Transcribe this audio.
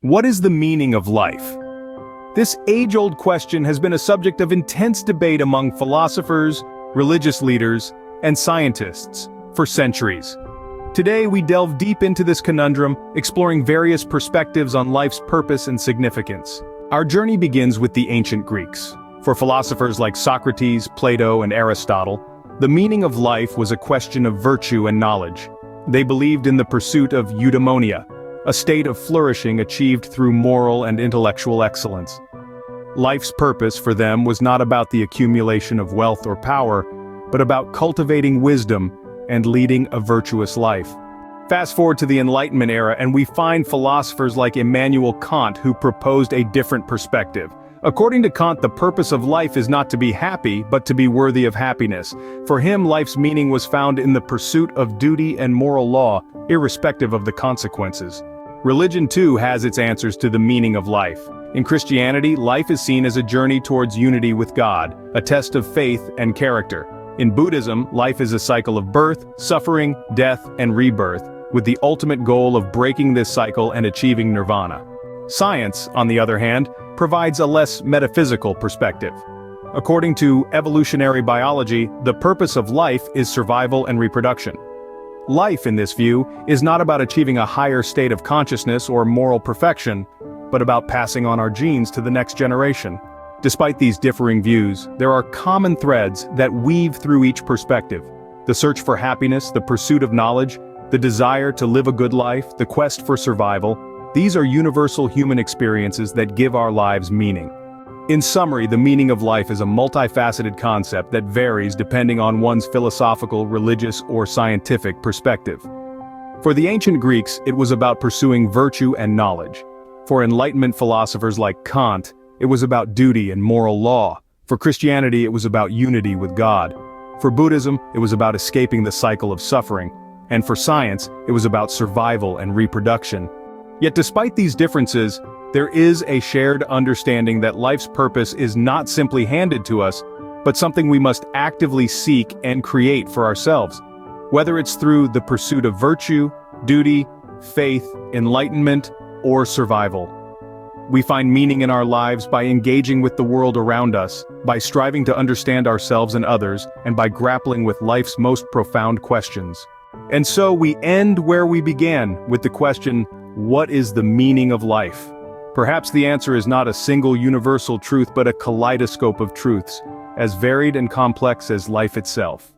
What is the meaning of life? This age-old question has been a subject of intense debate among philosophers, religious leaders, and scientists for centuries. Today we delve deep into this conundrum, exploring various perspectives on life's purpose and significance. Our journey begins with the ancient Greeks. For philosophers like Socrates, Plato, and Aristotle, the meaning of life was a question of virtue and knowledge. They believed in the pursuit of eudaimonia, a state of flourishing achieved through moral and intellectual excellence. Life's purpose for them was not about the accumulation of wealth or power, but about cultivating wisdom and leading a virtuous life. Fast forward to the Enlightenment era and we find philosophers like Immanuel Kant who proposed a different perspective. According to Kant, the purpose of life is not to be happy, but to be worthy of happiness. For him, life's meaning was found in the pursuit of duty and moral law, irrespective of the consequences. Religion too has its answers to the meaning of life. In Christianity, life is seen as a journey towards unity with God, a test of faith and character. In Buddhism, life is a cycle of birth, suffering, death, and rebirth, with the ultimate goal of breaking this cycle and achieving nirvana. Science, on the other hand, provides a less metaphysical perspective. According to evolutionary biology, the purpose of life is survival and reproduction. Life, in this view, is not about achieving a higher state of consciousness or moral perfection, but about passing on our genes to the next generation. Despite these differing views, there are common threads that weave through each perspective. The search for happiness, the pursuit of knowledge, the desire to live a good life, the quest for survival, these are universal human experiences that give our lives meaning. In summary, the meaning of life is a multifaceted concept that varies depending on one's philosophical, religious, or scientific perspective. For the ancient Greeks, it was about pursuing virtue and knowledge. For Enlightenment philosophers like Kant, it was about duty and moral law. For Christianity, it was about unity with God. For Buddhism, it was about escaping the cycle of suffering. And for science, it was about survival and reproduction. Yet despite these differences, there is a shared understanding that life's purpose is not simply handed to us, but something we must actively seek and create for ourselves. Whether it's through the pursuit of virtue, duty, faith, enlightenment, or survival. We find meaning in our lives by engaging with the world around us, by striving to understand ourselves and others, and by grappling with life's most profound questions. And so we end where we began, with the question, what is the meaning of life? Perhaps the answer is not a single universal truth but a kaleidoscope of truths, as varied and complex as life itself.